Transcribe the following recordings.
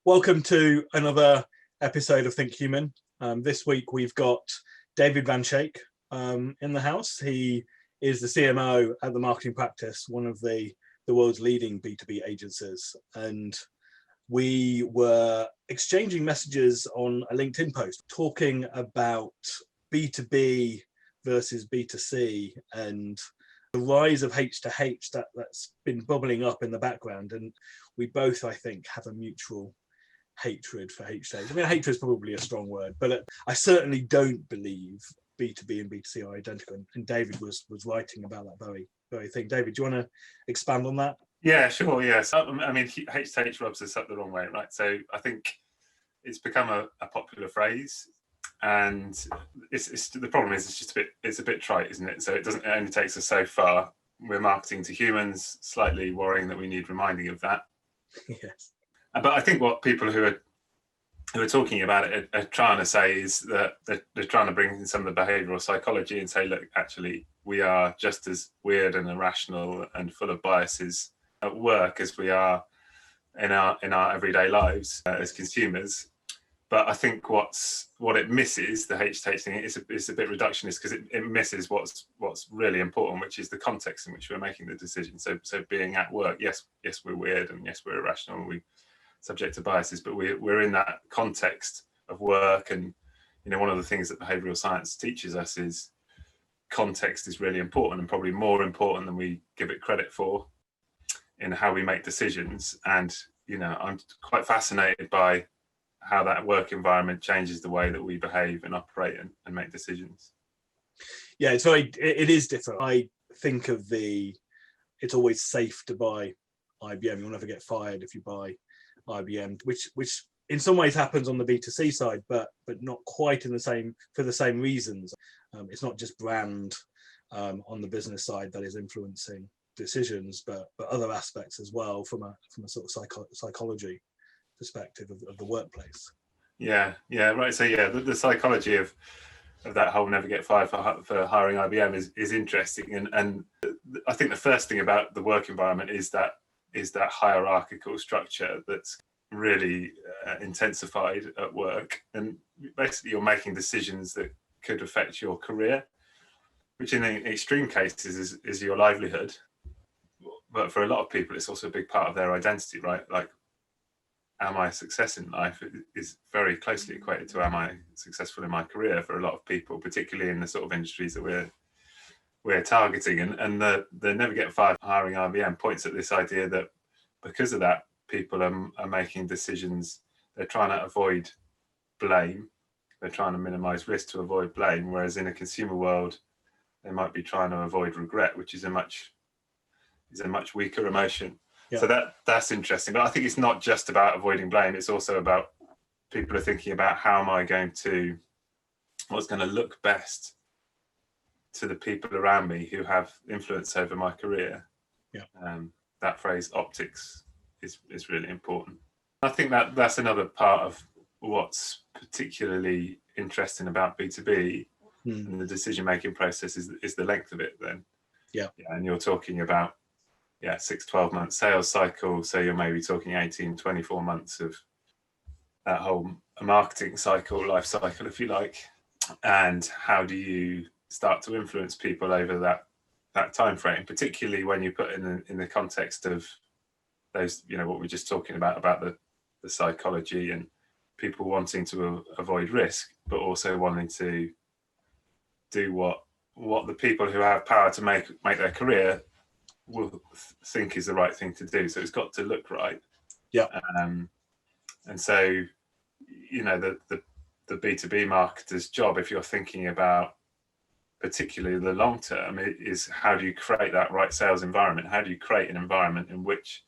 Welcome to another episode of Think Human. This week we've got David Van Schaick in the house. He is the CMO at the Marketing Practice, one of the world's leading B2B agencies. And we were exchanging messages on a LinkedIn post talking about B2B versus B2C and the rise of H to H that's been bubbling up in the background. And we both, I think, have a mutual hatred for H to H. I mean, hatred is probably a strong word, but I certainly don't believe B2B and B2C are identical. And David was writing about that very thing. David, do you want to expand on that? Yeah, sure. Yes. I mean, H to H rubs us up the wrong way, right? So I think it's become a popular phrase, and it's the problem is it's a bit trite, isn't it? So it only takes us so far. We're marketing to humans, slightly worrying that we need reminding of that. Yes. But I think what people who are talking about it are trying to say is that they're trying to bring in some of the behavioural psychology and say, look, actually, we are just as weird and irrational and full of biases at work as we are in our everyday lives as consumers. But I think what it misses, the H to H thing, is a bit reductionist because it misses what's really important, which is the context in which we're making the decision. So being at work, yes, we're weird and yes, we're irrational and we subject to biases, but we're in that context of work. And one of the things that behavioural science teaches us is context is really important, and probably more important than we give it credit for in how we make decisions. And I'm quite fascinated by how that work environment changes the way that we behave and operate and make decisions. Yeah, so it is different. I think of it's always safe to buy IBM. You'll never get fired if you buy IBM, which in some ways happens on the B2C side, but not quite for the same reasons. It's not just brand on the business side that is influencing decisions, but other aspects as well from a sort of psychology perspective of the workplace. Yeah, right. So the psychology of that whole never get fired for hiring IBM is interesting, and I think the first thing about the work environment is that hierarchical structure that's really intensified at work, and basically you're making decisions that could affect your career, which in extreme cases is your livelihood. But for a lot of people, it's also a big part of their identity, right? Like, am I a success in life is very closely equated to am I successful in my career for a lot of people, particularly in the sort of industries that we're targeting. And the never get fired hiring IBM points at this idea that because of that, people are making decisions. They're trying to avoid blame. They're trying to minimize risk to avoid blame. Whereas in a consumer world, they might be trying to avoid regret, which is a much weaker emotion. Yeah. So that's interesting. But I think it's not just about avoiding blame. It's also about people are thinking about what's going to look best to the people around me who have influence over my career. Yeah. That phrase optics is really important. I think that's another part of what's particularly interesting about B2B and the decision-making process is the length of it then. Yeah. And you're talking about 6-12 month sales cycle. So you're maybe talking 18-24 months of that whole marketing cycle, life cycle, if you like. And how do you start to influence people over that time frame, particularly when you put in the context of those, what we're just talking about the psychology and people wanting to avoid risk, but also wanting to do what the people who have power to make their career will think is the right thing to do. So it's got to look right. Yeah. And so, the B2B marketer's job, if you're thinking about particularly the long term, is how do you create that right sales environment? How do you create an environment in which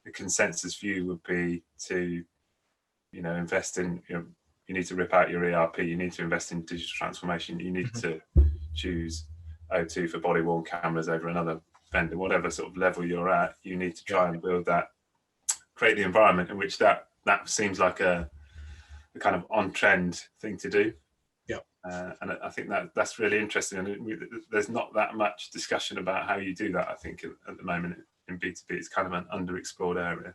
the consensus view would be to, invest in, you need to rip out your ERP, you need to invest in digital transformation, you need to choose O2 for body worn cameras over another vendor, whatever sort of level you're at, you need to try and build create the environment in which that seems like a kind of on-trend thing to do. Yeah. And I think that's really interesting. And there's not that much discussion about how you do that, I think, at the moment in B2B. It's kind of an underexplored area.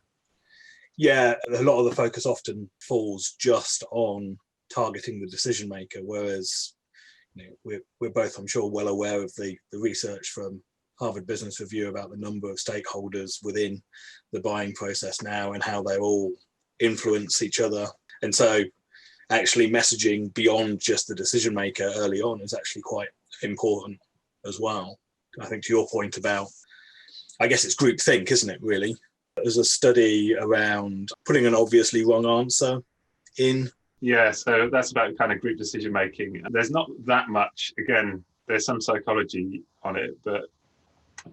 Yeah, a lot of the focus often falls just on targeting the decision maker, whereas we're both, I'm sure, well aware of the research from Harvard Business Review about the number of stakeholders within the buying process now and how they all influence each other. And so actually messaging beyond just the decision maker early on is actually quite important as well. I think to your point about, I guess it's groupthink, isn't it, really? There's a study around putting an obviously wrong answer in. Yeah, so that's about kind of group decision making. There's not that much. Again, there's some psychology on it, but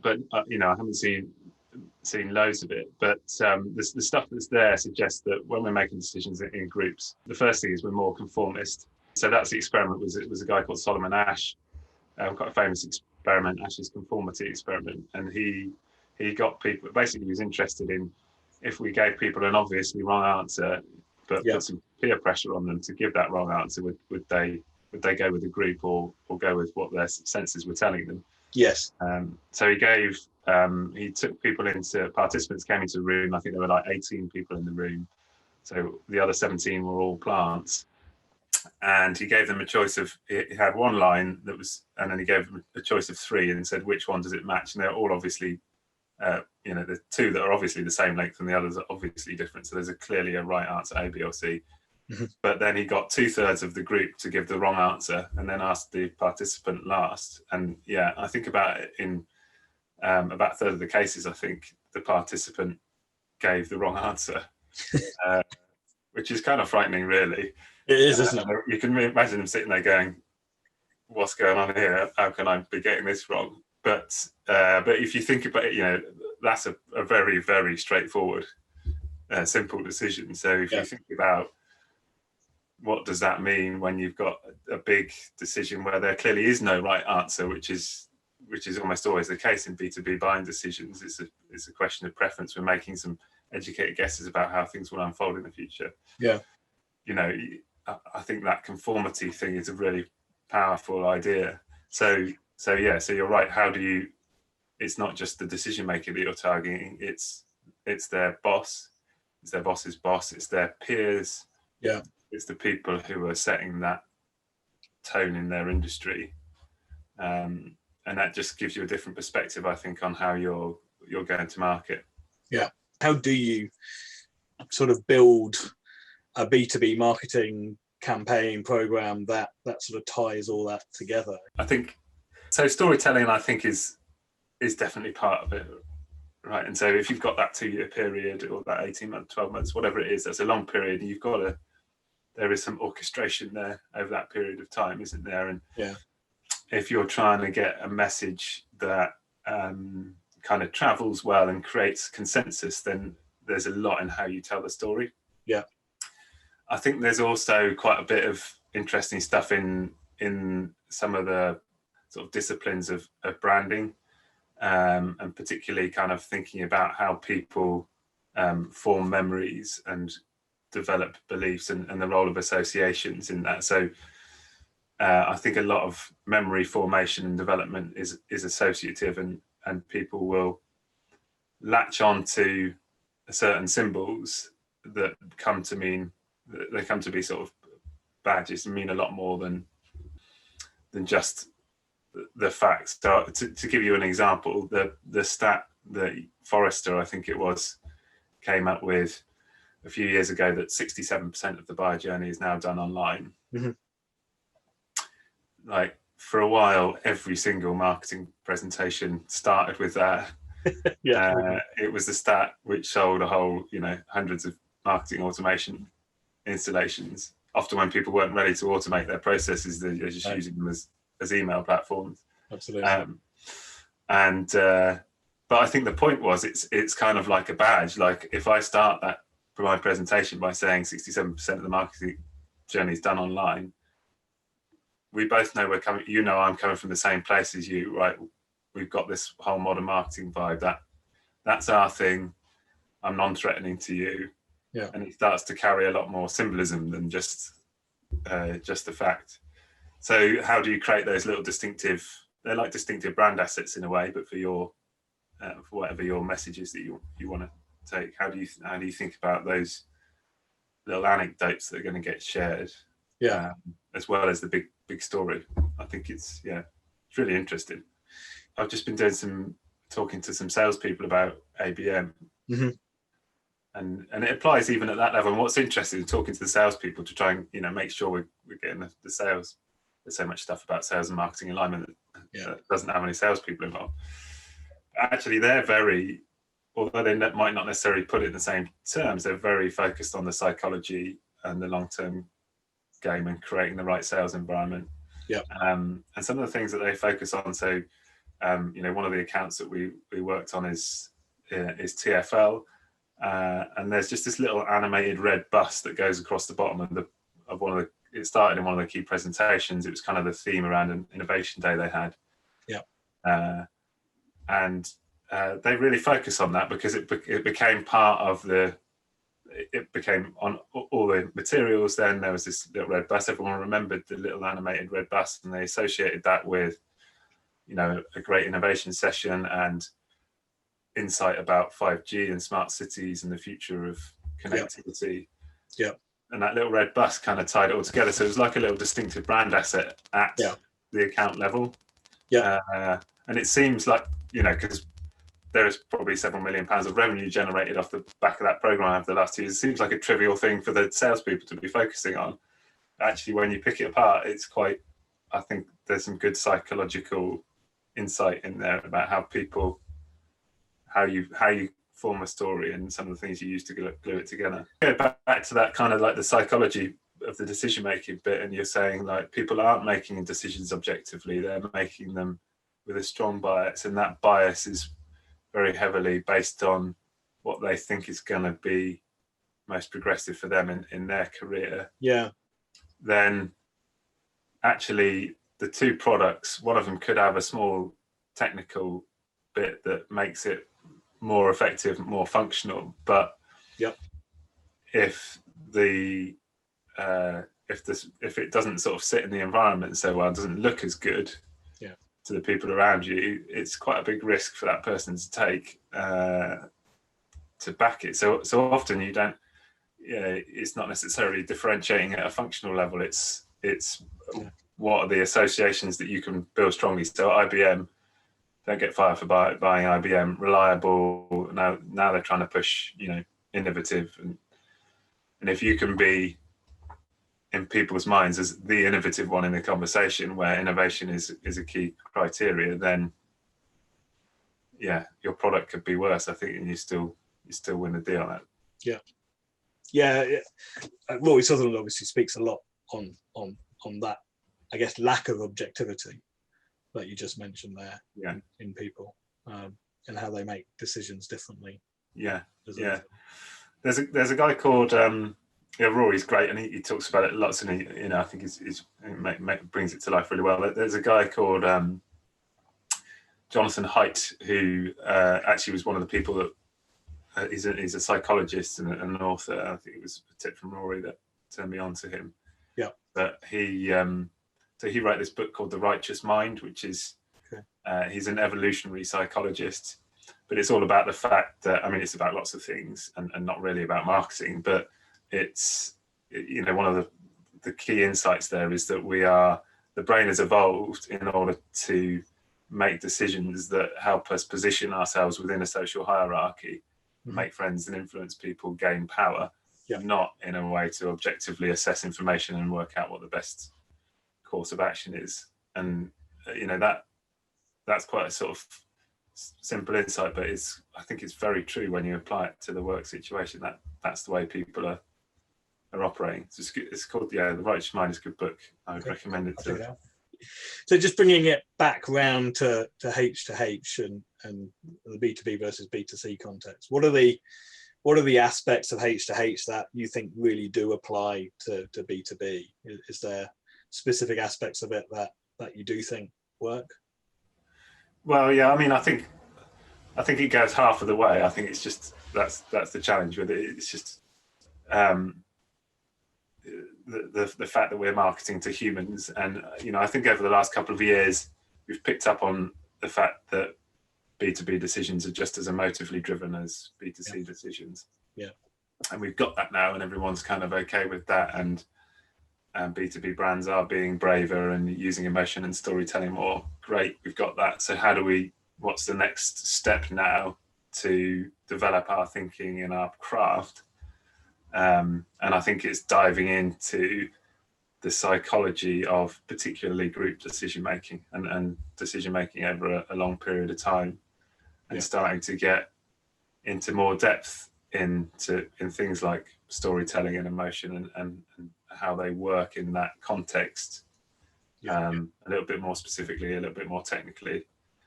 I haven't seen loads of it. But the stuff that's there suggests that when we're making decisions in groups, the first thing is we're more conformist. So that's the experiment. Was a guy called Solomon Asch, quite a famous experiment, Asch's conformity experiment, and he got people. Basically, he was interested in if we gave people an obviously wrong answer, but put some peer pressure on them to give that wrong answer, would they go with the group or go with what their senses were telling them? Yes. So he took people participants came into a room. I think there were like 18 people in the room. So the other 17 were all plants. And he gave them a choice of, he had one line and then he gave them a choice of 3 and said, which one does it match? And they're all obviously, the 2 that are obviously the same length and the others are obviously different. So there's clearly a right answer, A, B, or C. Mm-hmm. But then he got 2/3 of the group to give the wrong answer and then asked the participant last. And yeah, I think about it in about a third of the cases, I think the participant gave the wrong answer, which is kind of frightening, really. It is, isn't it? You can imagine them sitting there going, what's going on here? How can I be getting this wrong? But if you think about it, that's a very, very straightforward, simple decision. So if you think about what does that mean when you've got a big decision where there clearly is no right answer, which is almost always the case in B2B buying decisions. It's a question of preference. We're making some educated guesses about how things will unfold in the future. Yeah. I think that conformity thing is a really powerful idea. So you're right. It's not just the decision maker that you're targeting, it's their boss, it's their boss's boss, it's their peers. Yeah. It's the people who are setting that tone in their industry. And that just gives you a different perspective, I think, on how you're going to market. Yeah. How do you sort of build a B2B marketing campaign program that sort of ties all that together? I think so. Storytelling, I think, is definitely part of it, right? And so if you've got that 2-year period or that 18 months, 12 months, whatever it is, that's a long period, and there is some orchestration there over that period of time, isn't there? And if you're trying to get a message that kind of travels well and creates consensus, then there's a lot in how you tell the story. Yeah. I think there's also quite a bit of interesting stuff in some of the sort of disciplines of branding, and particularly kind of thinking about how people form memories and develop beliefs and the role of associations in that. So I think a lot of memory formation and development is associative, and people will latch on to certain symbols that come to be sort of badges and mean a lot more than just the facts. So to give you an example, the stat that Forrester, I think it was, came up with a few years ago that 67% of the buyer journey is now done online. Mm-hmm. Like for a while, every single marketing presentation started with that. It was the stat which sold a whole, hundreds of marketing automation installations. Often when people weren't ready to automate their processes, they're just using them as email platforms. Absolutely. But I think the point was it's kind of like a badge. Like if I start that for my presentation by saying 67% of the marketing journey is done online, we both know I'm coming from the same place as you, right? We've got this whole modern marketing vibe that's our thing. I'm non-threatening to you. Yeah. And it starts to carry a lot more symbolism than just the fact. So how do you create those little they're like distinctive brand assets in a way, but for your for whatever your message is that you want to take? How do you think about those little anecdotes that are going to get shared? Yeah. As well as the big story. I think it's really interesting. I've just been doing talking to some salespeople about ABM. Mm-hmm. And it applies even at that level. And what's interesting is talking to the salespeople to try and make sure we're getting the sales. There's so much stuff about sales and marketing alignment that doesn't have any salespeople involved. Actually, they're very, although they might not necessarily put it in the same terms, they're very focused on the psychology and the long-term game and creating the right sales environment. Yeah. And some of the things that they focus on. So, one of the accounts that we worked on is TFL. And there's just this little animated red bus that goes across the bottom of one of the. It started in one of the key presentations. It was kind of the theme around an innovation day they had. Yeah. And they really focus on that because it became part of the. It became on all the materials. Then there was this little red bus. Everyone remembered the little animated red bus, and they associated that with, a great innovation session and insight about 5G and smart cities and the future of connectivity. Yeah. And that little red bus kind of tied it all together. So it was like a little distinctive brand asset at the account level. Yeah. And it seems like, because there is probably several £1 million of revenue generated off the back of that program over the last 2 years. It seems like a trivial thing for the salespeople to be focusing on. Actually, when you pick it apart, it's quite, I think there's some good psychological insight in there about how you form a story and some of the things you use to glue it together. Go back to that kind of like the psychology of the decision making bit, and you're saying like people aren't making decisions objectively, they're making them with a strong bias, and that bias is very heavily based on what they think is going to be most progressive for them in their career. Yeah. Then actually the two products, one of them could have a small technical bit that makes it more effective, more functional, but if it doesn't sort of sit in the environment so well, it doesn't look as good to the people around you, it's quite a big risk for that person to take to back it. So often you don't, it's not necessarily differentiating at a functional level. It's what are the associations that you can build strongly. So IBM, don't get fired for buying IBM, reliable. Now they're trying to push, innovative, and if you can be in people's minds as the innovative one in the conversation, where innovation is a key criteria, then your product could be worse, I think, and you still win the deal on that. Yeah. Rory Sutherland obviously speaks a lot on that, I guess, lack of objectivity that you just mentioned there in people, and how they make decisions differently. There's a guy called Rory's great, and he talks about it lots, and I think he brings it to life really well. There's a guy called Jonathan Haidt, who actually was one of the people that he's a psychologist and an author. I think it was a tip from Rory that turned me on to him. But he wrote this book called The Righteous Mind, which is he's an evolutionary psychologist, but it's all about the fact that, it's about lots of things and not really about marketing, but it's, one of the key insights there is that the brain has evolved in order to make decisions that help us position ourselves within a social hierarchy, make friends and influence people, gain power, not in a way to objectively assess information and work out what the best course of action is. And that's quite a sort of simple insight, but I think it's very true when you apply it to the work situation. That's the way people are operating. So it's called The Righteous Mind. Is a good book. I would recommend it to. So just bringing it back round to H to H and the B2B versus B2C context, what are the aspects of H to H that you think really do apply to B2B? Is there specific aspects of it that you do think work? Well, I think it goes half of the way. I think it's just that's the challenge with it. It's just the fact that we're marketing to humans, and I think over the last couple of years we've picked up on the fact that B2B decisions are just as emotively driven as B2C decisions. Yeah. And we've got that now, and everyone's kind of okay with that. And B2B brands are being braver and using emotion and storytelling more. Great, we've got that. So what's the next step now to develop our thinking and our craft? And I think it's diving into the psychology of particularly group decision making and decision making over a long period of time, and starting to get into more depth in things like storytelling and emotion and how they work in that context. A little bit more specifically, a little bit more technically.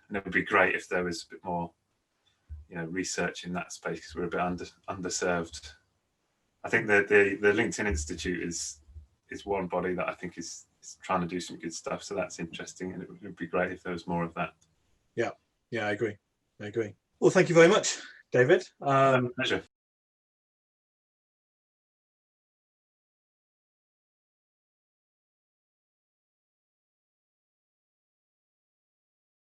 And it would be great if there was a bit more, research in that space, because we're a bit underserved. I think the LinkedIn Institute is one body that I think is trying to do some good stuff. So that's interesting, and it would be great if there was more of that. Yeah, I agree. Well, thank you very much, David. Pleasure.